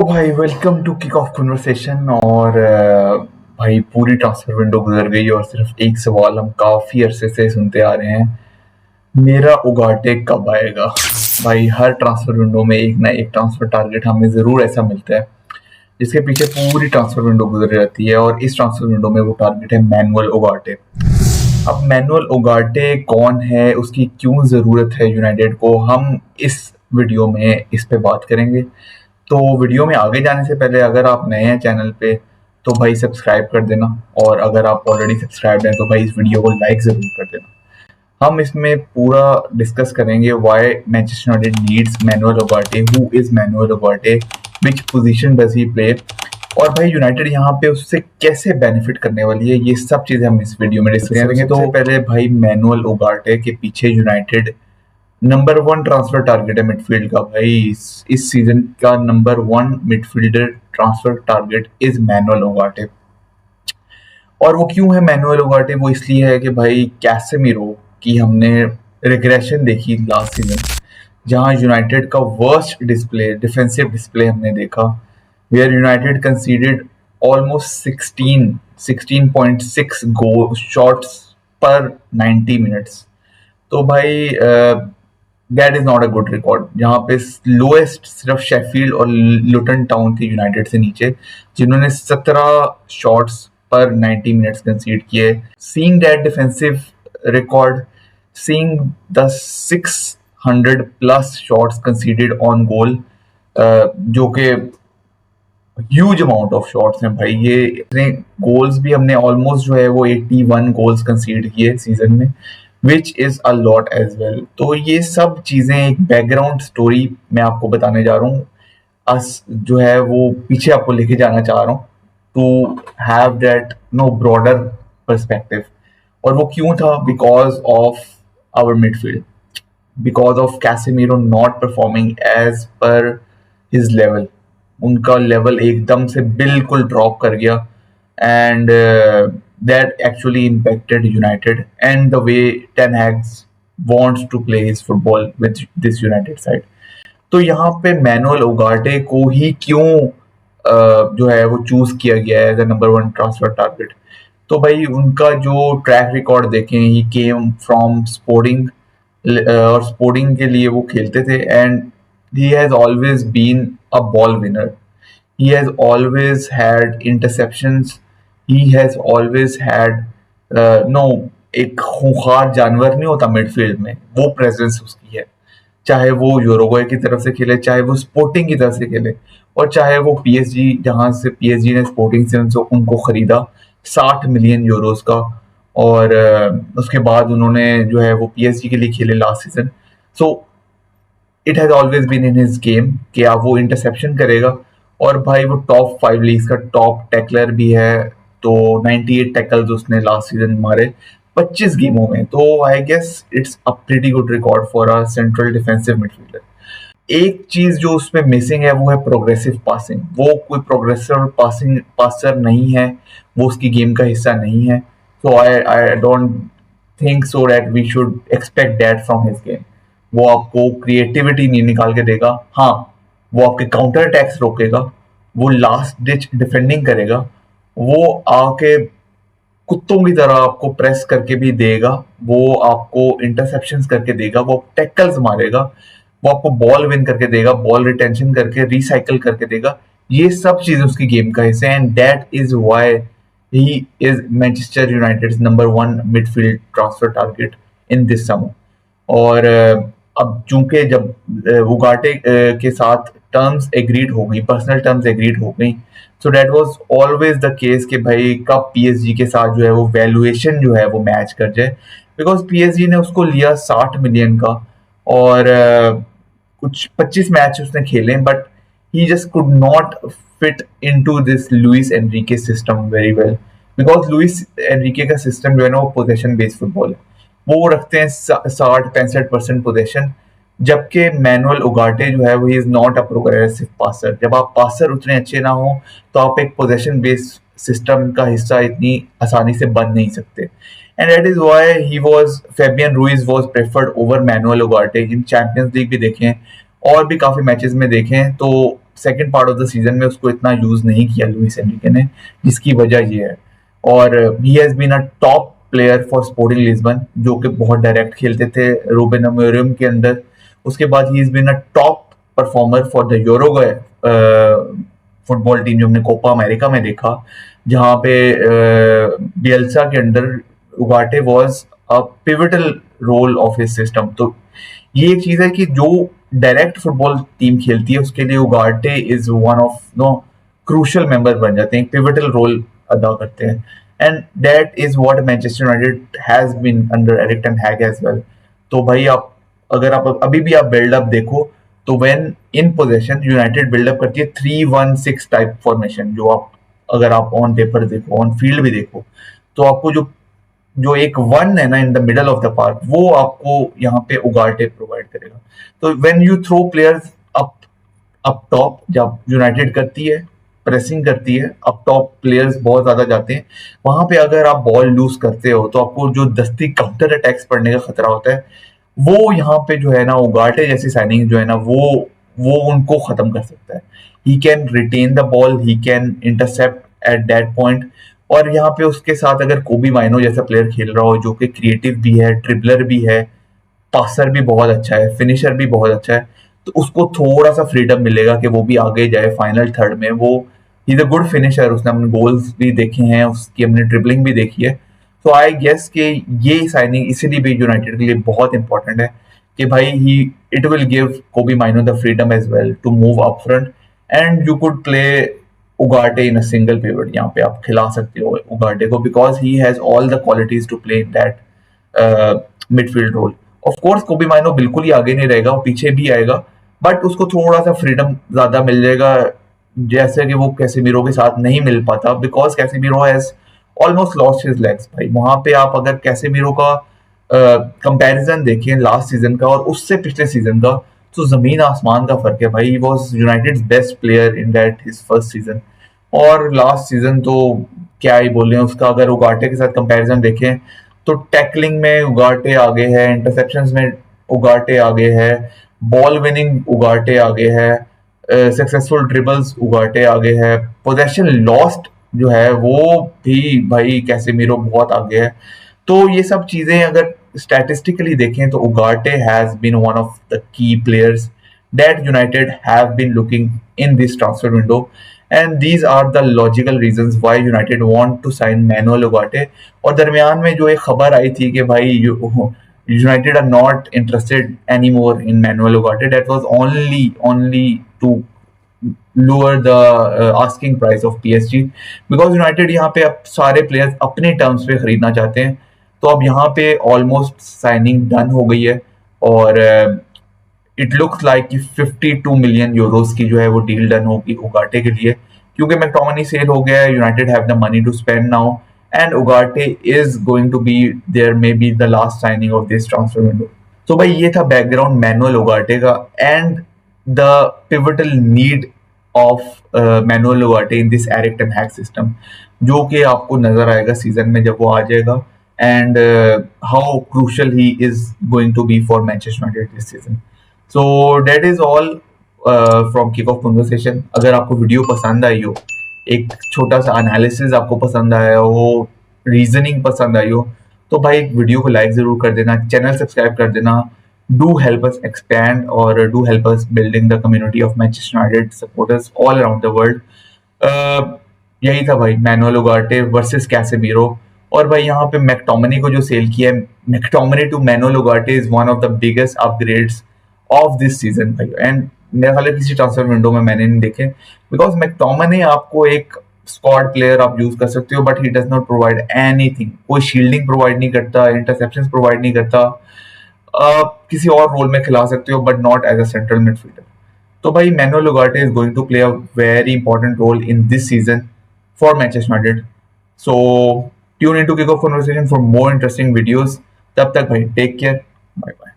तो भाई welcome to kick of conversation. और भाई पूरी ट्रांसफर विंडो गुजर गई और सिर्फ एक सवाल हम काफी अरसे से सुनते आ रहे हैं। मेरा उगाटे कब आएगा? भाई हर ट्रांसफर विंडो में एक ना एक ट्रांसफर टारगेट हमें जरूर ऐसा मिलता है जिसके पीछे पूरी ट्रांसफर विंडो गुजर जाती है, और इस ट्रांसफर विंडो में वो टारगेट है मैनुअल उगाटे। अब मैनुअल उगाटे कौन है, उसकी क्यों जरूरत है यूनाइटेड को, हम इस वीडियो में इस पे बात करेंगे। तो वीडियो में आगे जाने से पहले अगर आप नए हैं चैनल पे तो भाई सब्सक्राइब कर देना, और अगर आप ऑलरेडी सब्सक्राइब हैं तो भाई इस वीडियो को लाइक जरूर कर देना। हम इसमें पूरा डिस्कस करेंगे why Manchester United needs manual उगाटे, who is manual उगाटे, which position does he play, और भाई यूनाइटेड यहाँ पे उससे कैसे बेनिफिट करने वाली है। ये सब चीजें हम इस वीडियो में डिस्कस करेंगे। तो पहले भाई मैनुअल उगाटे के पीछे United number one transfer target है मिडफील्ड का। भाई इस सीजन का number one midfielder transfer target is manual Ugarte. और वो क्यों है मैनुअल उगाटे? वो इसलिए है कि भाई कैसेमीरो की हमने रिग्रेशन देखी लास्ट सीजन, जहां यूनाइटेड का वर्स्ट डिस्प्ले, डिफेंसिव डिस्प्ले हमने देखा, where United conceded almost 16.6 goal shots पर 90 मिनट्स। तो भाई that is not a good record. जहाँ पे लोएस्ट सिर्फ शेफील्ड और लुटन टाउन थी यूनाइटेड से नीचे, जिन्होंने 17 शॉट्स पर 90 मिनट्स कंसीड किए। Seeing that defensive record, seeing the 600 plus shots conceded on goal, जो कि ह्यूज अमाउंट ऑफ शॉट्स हैं भाई। ये इतने गोल्स भी हमने ऑलमोस्ट जो है वो 81 गोल्स कंसीड किए सीजन में, which is a lot as well. तो ये सब चीजें, एक बैकग्राउंड स्टोरी मैं आपको बताने जा रहा हूँ, अस जो है वो पीछे आपको लेके जाना चाह रहा हूँ to have that no broader perspective. और वो क्यों था? Because of our midfield, because of Casemiro not performing as per his level. उनका लेवल एकदम से बिल्कुल ड्रॉप कर गया, and that actually impacted United and the way Ten Hag wants to play his football with this United side. तो यहाँ पे manual उगाटे को ही क्यों जो है वो चूज किया गया है as a number one transfer target? तो भाई उनका जो ट्रैक रिकॉर्ड देखें, ही केम फ्रॉम स्पोर्टिंग, और स्पोर्टिंग के लिए वो खेलते थे, and he has always been a ball winner. He has always had interceptions, he has always had no, एक खूंखार जानवर नहीं होता मिडफील्ड में, वो प्रेजेंस उसकी है। चाहे वो यूरुग्वे की तरफ से खेले, चाहे वो स्पोर्टिंग की तरफ से खेले, और चाहे वो पीएसजी, जहां से पीएसजी ने स्पोर्टिंग से उनको खरीदा 60 मिलियन यूरोस का, और उसके बाद उन्होंने जो है वो पीएसजी के लिए खेले last season. So it has always been in his game कि आप वो इंटरसेप्शन करेगा। और भाई वो टॉप 5 लीग्स का टॉप टैकलर भी है। तो 98 टैकल्स उसने लास्ट सीजन मारे 25 गेमों में। तो I guess it's a pretty good record for a central defensive midfielder. एक चीज जो उसमें मिसिंग है वो है प्रोग्रेसिव पासिंग। वो कोई प्रोग्रेसिव पासिंग पासर नहीं है, वो उसकी गेम का हिस्सा नहीं है। So I don't think so that we should expect that from his game. वो आपको क्रिएटिविटी नहीं निकाल के देगा। हाँ, वो आपके काउंटर अटैक्स रोकेगा, वो लास्ट डिच डिफेंडिंग करेगा, वो आके कुत्तों की तरह आपको प्रेस करके भी देगा, वो आपको इंटरसेप्शंस करके देगा, वो टैकल्स मारेगा, वो आपको बॉल विन करके देगा, बॉल रिटेंशन करके रिसाइकल करके देगा। ये सब चीजें उसकी गेम का हिस्सा है, and that is why he is Manchester United number one midfield transfer target in this summer. और अब चूंकि जब उगाटे के साथ टर्म्स एग्रीड हो गई, पर्सनल टर्म्स एग्रीड हो गई, so that was always the case कि भाई कब पीएसजी के साथ जो है वो वैल्यूएशन जो है वो मैच कर जाए। बिकॉज पीएसजी ने उसको लिया 60 मिलियन का, और कुछ 25 मैच उसने खेले, but he just could not fit into this Luis Enrique system very well. Because Luis Enrique का सिस्टम जो है ना वो पोजेशन बेस्ड फुटबॉल है। वो रखते हैं 60-65% पोजेशन, जबकि मैनुअल उगाटे जो है वो is not a progressive passer. जब आप पासर उतने अच्छे ना हो तो आप एक पोजेशन बेस्ड सिस्टम का हिस्सा इतनी आसानी से बन नहीं सकते। And that is why he was, Fabian Ruiz was preferred over manual Ugarte. In champions league भी देखें और भी काफी मैचेस में देखें तो second part of the season में उसको इतना यूज नहीं किया लुइस एनरिके ने, जिसकी वजह ये है। और he has been a top player for Sporting Lisbon, जो कि बहुत डायरेक्ट खेलते थे रूबेन अमोरिम के अंदर। उसके बाद he is been a top performer for the Uruguay football team, जो हमने कोपा अमेरिका में देखा, जहाँ पे बियल्सा के under Ugarte was a pivotal role of his system. तो ये एक चीज है कि जो डायरेक्ट फुटबॉल टीम खेलती है उसके लिए Ugarte is one of no crucial member बन जाते हैं, पिवटल रोल अदा करते हैं। And that is what Manchester United has been under Erik ten Hag as well. तो भाई आप अगर आप अभी भी आप बिल्डअप देखो तो when in position United buildup करती है 3-1-6 टाइप फॉर्मेशन, जो आप अगर आप ऑन पेपर देखो, ऑन फील्ड भी देखो, तो आपको जो जो एक वन है ना in the middle of the park, वो आपको यहाँ पे उगाटे प्रोवाइड करेगा। तो when you throw players up up top, जब यूनाइटेड करती है प्रेसिंग करती है, अप टॉप प्लेयर्स बहुत ज्यादा जाते हैं, वहां पे अगर आप बॉल लूज करते हो तो आपको जो दस्ती काउंटर अटैक्स पड़ने का खतरा होता है, वो यहाँ पे जो है ना उगाटे जैसी साइनिंग जो है ना वो उनको खत्म कर सकता है। He can retain the ball, he can intercept at that point. और यहाँ पे उसके साथ अगर कोबी माइनो जैसा प्लेयर खेल रहा हो, जो कि क्रिएटिव भी है, ट्रिबलर भी है, पासर भी बहुत अच्छा है, फिनिशर भी बहुत अच्छा है, तो उसको थोड़ा सा फ्रीडम मिलेगा कि वो भी आगे जाए फाइनल थर्ड में। वो he is a good finisher, उसने अपने गोल्स भी देखे हैं, उसकी अपनी ड्रिबलिंग भी देखी है। तो आई गेस कि ये साइनिंग इसीलिए भी यूनाइटेड के लिए बहुत इंपॉर्टेंट है कि भाई ही it will give Kobbie Mainoo the freedom as well to move up front, and you could play Ugarte in a single pivot. यहाँ पे आप खिला सकते हो उगाटे को, because he has all the qualities to play in that midfield role. Of course Kobbie Mainoo बिल्कुल ही आगे नहीं रहेगा, वो पीछे भी आएगा, बट उसको थोड़ा सा फ्रीडम ज्यादा मिल जाएगा, जैसे कि वो कैसेमीरो के साथ नहीं मिल पाता, because Casemiro has almost lost his legs. भाई वहां पे आप अगर कैसेमीरो का कंपैरिजन देखें लास्ट सीजन का और उससे पिछले सीजन का, तो जमीन आसमान का फर्क है भाई। He was United best player in that his first season, और लास्ट सीजन तो क्या ही बोले उसका। अगर उगाटे के साथ कंपैरिजन देखें तो टैकलिंग में उगाटे आगे है, इंटरसेप्शंस में उगाटे आगे है, बॉल विनिंग उगाटे आगे है, सक्सेसफुल ड्रिबल्स उगाटे आगे है, पोजेशन लॉस्ट जो है वो भी भाई कैसेमीरो बहुत आगे है। तो ये सब चीजें अगर स्टैटिस्टिकली देखें तो Ugarte has been one of the key players that United have been looking in this transfer window, and these are the logical reasons why United want to sign Manuel Ugarte. और दरमियान में जो एक खबर आई थी कि भाई United are not interested any more in Manuel Ugarte, that was only to lower the asking price of PSG, because United यहाँ पे अब सारे प्लेयर्स अपने टर्म्स पे खरीदना चाहते हैं। तो अब यहाँ पे ऑलमोस्ट साइनिंग डन हो गई है, और इट लुक्स लाइक कि 52 मिलियन यूरोस की जो है वो डील डन होगी उगाटे के लिए, क्योंकि मैकटोमिनी सेल हो गया है, United have the money to spend now, and Ugarte is going to be there may be the last signing of this transfer window. तो भाई ये था बैकग्राउंड मैनुअल उगाटे का, and the pivotal need of Manuel Ugarte in this Erik ten Hag system, जो कि आपको नजर आएगा सीजन में जब वो आ जाएगा, and how crucial he is going to be for Manchester United this season. So that is all from Kick of Conversation. अगर आपको वीडियो पसंद आई हो, एक छोटा सा एनालिसिस आपको पसंद आया हो, रीजनिंग पसंद आई हो, तो भाई वीडियो को लाइक जरूर कर देना, चैनल सब्सक्राइब कर देना। Do help us expand, or do help us building the community of Manchester United supporters all around the world. Uh, यही था भाई मैनुअल उगाटे वर्सेस कैसेमीरो। और भाई यहाँ पे मैकटोमिनी को जो सेल किया है, McTominay to Manuel Ugarte is one of the biggest upgrades of this season भाई, एंड मेरे ख्याल किसी ट्रांसफर विंडो में मैंने नहीं देखे, बिकॉज मैकटोमिनी आपको एक स्क्वाड प्लेयर आप यूज कर सकते हो, but he does not provide anything. कोई शील्डिंग प्रोवाइड नहीं करता, इंटरसेप्शन प्रोवाइड नहीं करता, किसी और रोल में खिला सकते हो, but not as a central midfielder. तो भाई Manuel Ugarte is going to play a very important role in this season for Manchester United. So tune into Kick of Conversation for more interesting videos. तब तक भाई take care, bye bye.